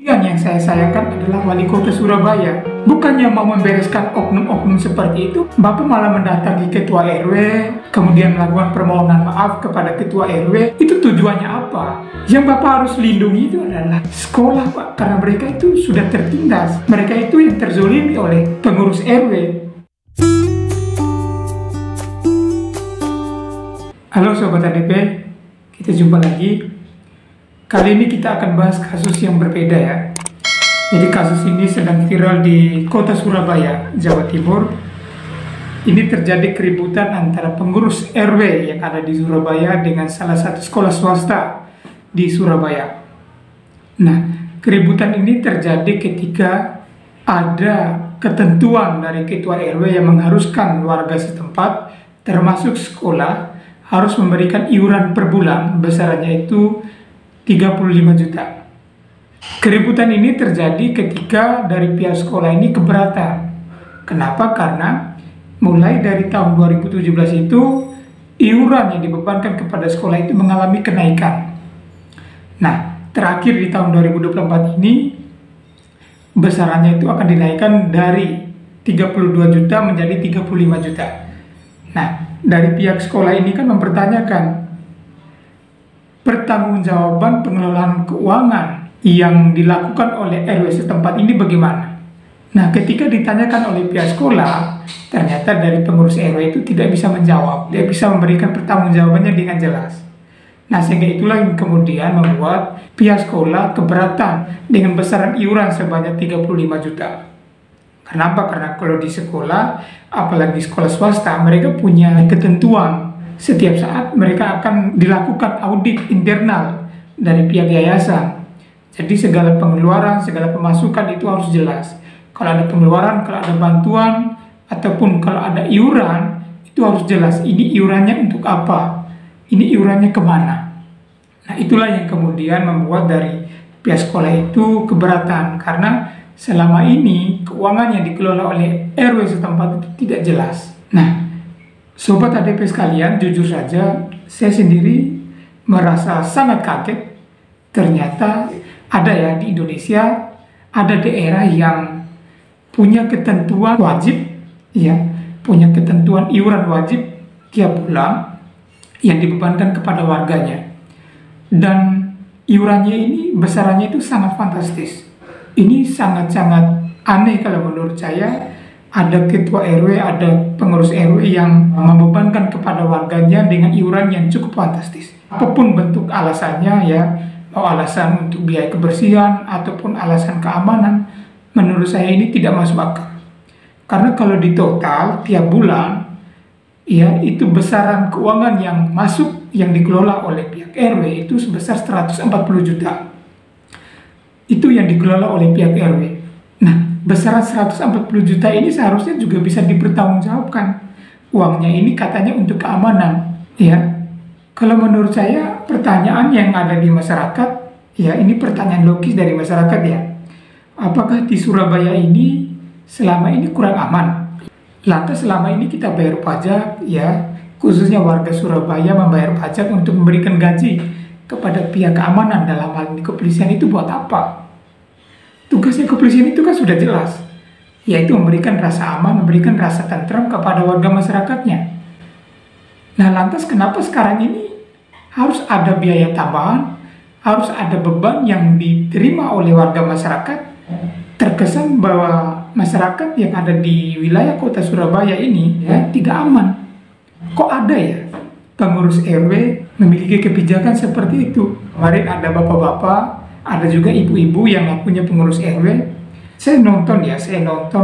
Yang saya sayangkan adalah wali kota Surabaya. Bukannya mau membereskan oknum-oknum seperti itu, Bapak malah mendatangi ketua RW, kemudian melakukan permohonan maaf kepada ketua RW. Itu tujuannya apa? Yang Bapak harus lindungi itu adalah sekolah, Pak. Karena mereka itu sudah tertindas. Mereka itu yang terzolimi oleh pengurus RW. Halo Sobat ADP, kita jumpa lagi. Kali ini kita akan bahas kasus yang berbeda ya. Jadi kasus ini sedang viral di kota Surabaya, Jawa Timur. Ini terjadi keributan antara pengurus RW yang ada di Surabaya dengan salah satu sekolah swasta di Surabaya. Nah, keributan ini terjadi ketika ada ketentuan dari ketua RW yang mengharuskan warga setempat, termasuk sekolah, harus memberikan iuran per bulan, besarannya itu 35 juta. Keributan ini terjadi ketika dari pihak sekolah ini keberatan. Kenapa? Karena mulai dari tahun 2017 itu iuran yang dibebankan kepada sekolah itu mengalami kenaikan. Nah, terakhir di tahun 2024 ini besarannya itu akan dinaikkan dari 32 juta menjadi 35 juta. Nah, dari pihak sekolah ini kan mempertanyakan pertanggungjawaban pengelolaan keuangan yang dilakukan oleh RW setempat ini bagaimana? Nah, ketika ditanyakan oleh pihak sekolah, ternyata dari pengurus RW itu tidak bisa menjawab, tidak bisa memberikan pertanggungjawabannya dengan jelas. Nah, sehingga itulah yang kemudian membuat pihak sekolah keberatan dengan besaran iuran sebanyak 35 juta. Kenapa? Karena kalau di sekolah, apalagi sekolah swasta, mereka punya ketentuan. Setiap saat mereka akan dilakukan audit internal dari pihak yayasan. Jadi segala pengeluaran, segala pemasukan itu harus jelas. Kalau ada pengeluaran, kalau ada bantuan, ataupun kalau ada iuran, itu harus jelas. Ini iurannya untuk apa? Ini iurannya kemana? Nah, itulah yang kemudian membuat dari pihak sekolah itu keberatan. Karena selama ini keuangan yang dikelola oleh RW setempat itu tidak jelas. Nah, Sobat ADP sekalian, jujur saja, saya sendiri merasa sangat kaget. Ternyata ada ya di Indonesia, ada daerah yang punya ketentuan wajib, ya, punya ketentuan iuran wajib tiap bulan yang dibebankan kepada warganya. Dan iurannya ini, besarannya itu sangat fantastis. Ini sangat-sangat aneh kalau menurut saya. Ada ketua RW, ada pengurus RW yang membebankan kepada warganya dengan iuran yang cukup fantastis. Apapun bentuk alasannya ya, mau alasan untuk biaya kebersihan ataupun alasan keamanan, menurut saya ini tidak masuk akal. Karena kalau di total tiap bulan, ya itu besaran keuangan yang masuk yang dikelola oleh pihak RW itu sebesar 140 juta. Itu yang dikelola oleh pihak RW. Nah, besaran 140 juta ini seharusnya juga bisa dipertanggungjawabkan. Uangnya ini katanya untuk keamanan, ya. Kalau menurut saya pertanyaan yang ada di masyarakat, ya ini pertanyaan logis dari masyarakat ya. Apakah di Surabaya ini selama ini kurang aman? Lantas selama ini kita bayar pajak, ya, khususnya warga Surabaya membayar pajak untuk memberikan gaji kepada pihak keamanan dalam hal ini kepolisian itu buat apa? Tugasnya kepolisian itu kan sudah jelas, yaitu memberikan rasa aman, memberikan rasa tentram kepada warga masyarakatnya. Nah, lantas kenapa sekarang ini harus ada biaya tambahan, harus ada beban yang diterima oleh warga masyarakat? Terkesan bahwa masyarakat yang ada di wilayah kota Surabaya ini ya tidak aman. Kok ada ya pengurus RW memiliki kebijakan seperti itu? Kemarin ada bapak-bapak, ada juga ibu-ibu yang punya pengurus RW. Saya nonton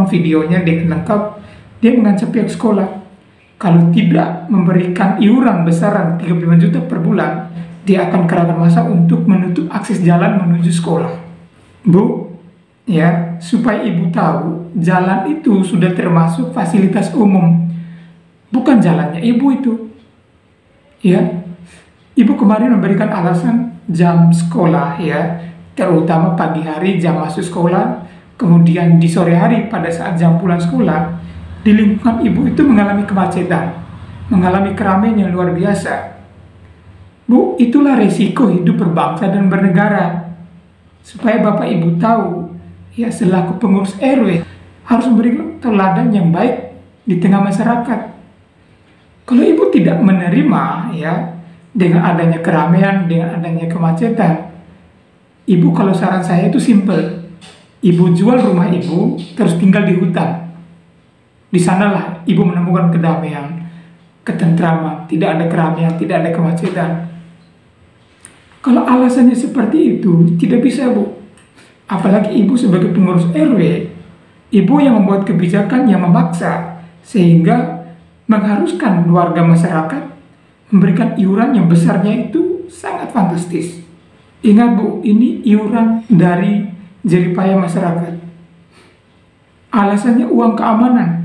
videonya dengan lengkap. Dia mengancam pihak sekolah, kalau tidak memberikan iuran besaran 35 juta per bulan, dia akan kenakan masa untuk menutup akses jalan menuju sekolah. Bu, ya, supaya ibu tahu, jalan itu sudah termasuk fasilitas umum, bukan jalannya ibu itu. Ya, ibu kemarin memberikan alasan jam sekolah ya, terutama pagi hari jam masuk sekolah, kemudian di sore hari pada saat jam pulang sekolah, di lingkungan ibu itu mengalami kemacetan, mengalami keramaian yang luar biasa. Bu, itulah resiko hidup berbangsa dan bernegara. supaya Bapak Ibu tahu, ya selaku pengurus RW harus memberikan teladan yang baik di tengah masyarakat. Kalau Ibu tidak menerima ya dengan adanya keramaian, dengan adanya kemacetan, Ibu, kalau saran saya itu simple. Ibu jual rumah Ibu terus tinggal di hutan. Di sanalah Ibu menemukan kedamaian, ketentraman, tidak ada keramaian, tidak ada kemacetan. Kalau alasannya seperti itu, tidak bisa, Bu. Apalagi Ibu sebagai pengurus RW, Ibu yang membuat kebijakan yang memaksa, sehingga mengharuskan warga masyarakat memberikan iuran yang besarnya itu sangat fantastis. Ingat, Bu, ini iuran dari jeripaya masyarakat. Alasannya uang keamanan.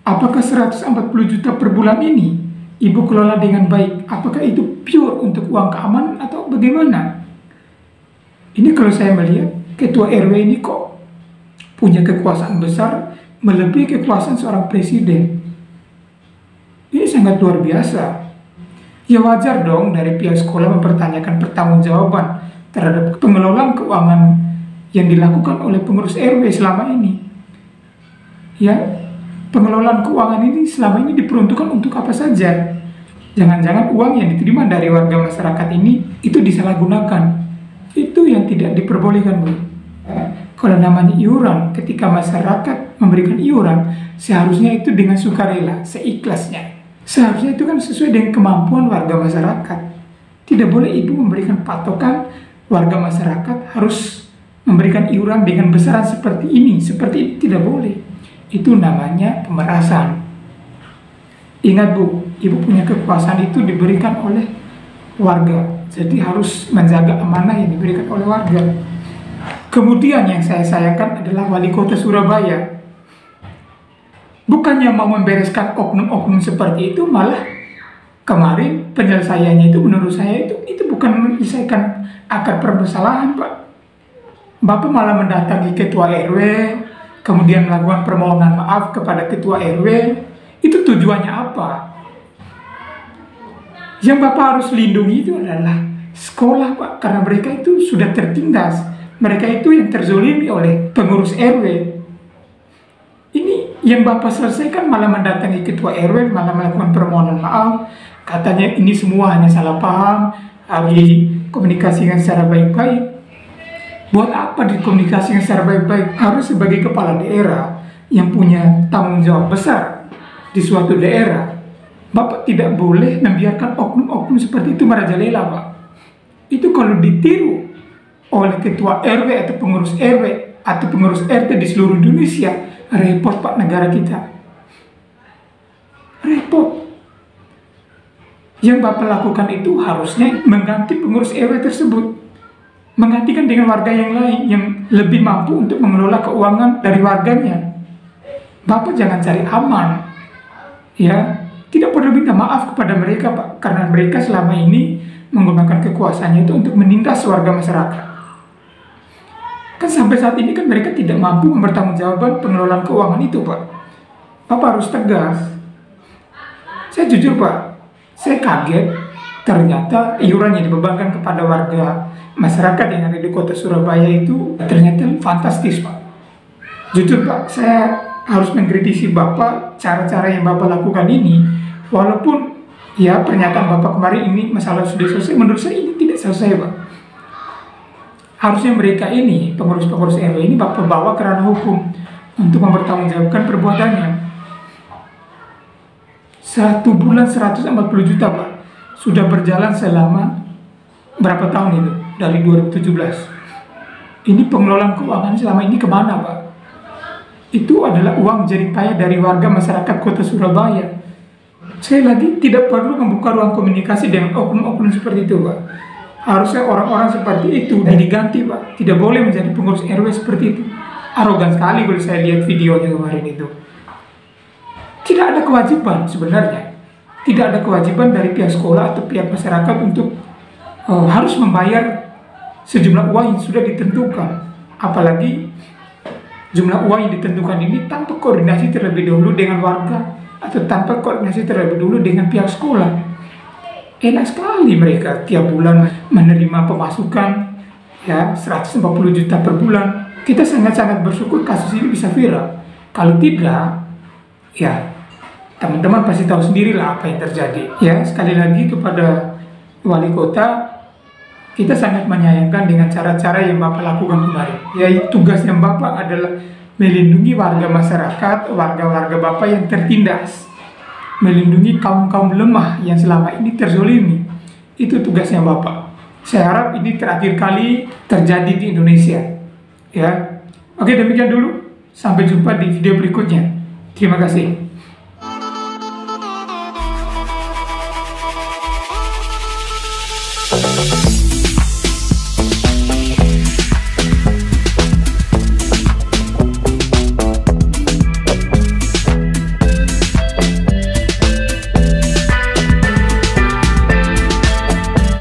Apakah 140 juta per bulan ini Ibu kelola dengan baik? Apakah itu pure untuk uang keamanan atau bagaimana? Ini kalau saya melihat, ketua RW ini kok punya kekuasaan besar melebihi kekuasaan seorang presiden. Ini sangat luar biasa. Ya wajar dong dari pihak sekolah mempertanyakan pertanggungjawaban terhadap pengelolaan keuangan yang dilakukan oleh pengurus RW selama ini. Ya, pengelolaan keuangan ini selama ini diperuntukkan untuk apa saja? Jangan-jangan uang yang diterima dari warga masyarakat ini itu disalahgunakan. Itu yang tidak diperbolehkan, Bu. Kalau namanya iuran, ketika masyarakat memberikan iuran, seharusnya itu dengan sukarela, seikhlasnya. Seharusnya itu kan sesuai dengan kemampuan warga masyarakat. Tidak boleh Ibu memberikan patokan warga masyarakat harus memberikan iuran dengan besaran seperti ini tidak boleh. Itu namanya pemerasan. Ingat, Bu, Ibu punya kekuasaan itu diberikan oleh warga. Jadi harus menjaga amanah yang diberikan oleh warga. Kemudian yang saya sayangkan adalah Wali Kota Surabaya. Bukannya mau membereskan oknum-oknum seperti itu, malah kemarin penyelesaiannya itu menurut saya itu bukan menyelesaikan akar permasalahan, Pak. Bapak malah mendatangi ketua RW, kemudian melakukan permohonan maaf kepada ketua RW. Itu tujuannya apa? Yang Bapak harus lindungi itu adalah sekolah, Pak, karena mereka itu sudah tertindas. Mereka itu yang terzolimi oleh pengurus RW. Ini yang Bapak selesaikan malah mendatangi ketua RW, malah melakukan permohonan maaf. Katanya ini semua hanya salah paham, harus dikomunikasikan secara baik-baik. Buat apa dikomunikasikan secara baik-baik? Harus sebagai kepala daerah yang punya tanggung jawab besar di suatu daerah, Bapak tidak boleh membiarkan oknum-oknum seperti itu merajalela, Pak. Itu kalau ditiru oleh ketua RW atau pengurus RW atau pengurus RT di seluruh Indonesia, repot, Pak, negara kita. Repot. Yang Bapak lakukan itu harusnya mengganti pengurus RW tersebut. Menggantikan dengan warga yang lain yang lebih mampu untuk mengelola keuangan dari warganya. Bapak jangan cari aman. Ya, tidak perlu minta maaf kepada mereka, Pak, karena mereka selama ini menggunakan kekuasaannya itu untuk menindas warga masyarakat. Kan sampai saat ini kan mereka tidak mampu mempertanggungjawabkan pengelolaan keuangan itu, Pak. Bapak harus tegas. Saya jujur, Pak, saya kaget ternyata iuran yang dibebankan kepada warga masyarakat yang ada di kota Surabaya itu ternyata fantastis, Pak. Jujur, Pak, saya harus mengkritisi Bapak cara-cara yang Bapak lakukan ini. Walaupun ya pernyataan Bapak kemarin ini masalah sudah selesai, menurut saya ini tidak selesai, Pak. Harusnya mereka ini, pengurus-pengurus RW ini Bapak bawa ke ranah hukum untuk mempertanggungjawabkan perbuatannya. 1 bulan 140 juta, Pak. Sudah berjalan selama berapa tahun itu? Dari 2017. Ini pengelolaan keuangan selama ini kemana, Pak? Itu adalah uang jeripaya dari warga masyarakat kota Surabaya. Sekali lagi, tidak perlu membuka ruang komunikasi dengan oknum-oknum seperti itu, Pak. Harusnya orang-orang seperti itu diganti, Pak. Tidak boleh menjadi pengurus RW seperti itu. Arogan sekali kalau saya lihat videonya kemarin itu. Tidak ada kewajiban sebenarnya. Tidak ada kewajiban dari pihak sekolah atau pihak masyarakat untuk harus membayar sejumlah uang yang sudah ditentukan. Apalagi jumlah uang yang ditentukan ini tanpa koordinasi terlebih dahulu dengan warga atau tanpa koordinasi terlebih dahulu dengan pihak sekolah. Enak sekali mereka tiap bulan menerima pemasukan ya 140 juta per bulan. Kita sangat-sangat bersyukur kasus ini bisa viral. Kalau tidak, ya teman-teman pasti tahu sendirilah apa yang terjadi. Ya, sekali lagi kepada wali kota, kita sangat menyayangkan dengan cara-cara yang Bapak lakukan kemarin. Yaitu tugasnya Bapak adalah melindungi warga masyarakat, warga-warga Bapak yang tertindas, melindungi kaum-kaum lemah yang selama ini terzolimi. Itu tugasnya Bapak. Saya harap ini terakhir kali terjadi di Indonesia. Ya, oke, demikian dulu. Sampai jumpa di video berikutnya. Terima kasih.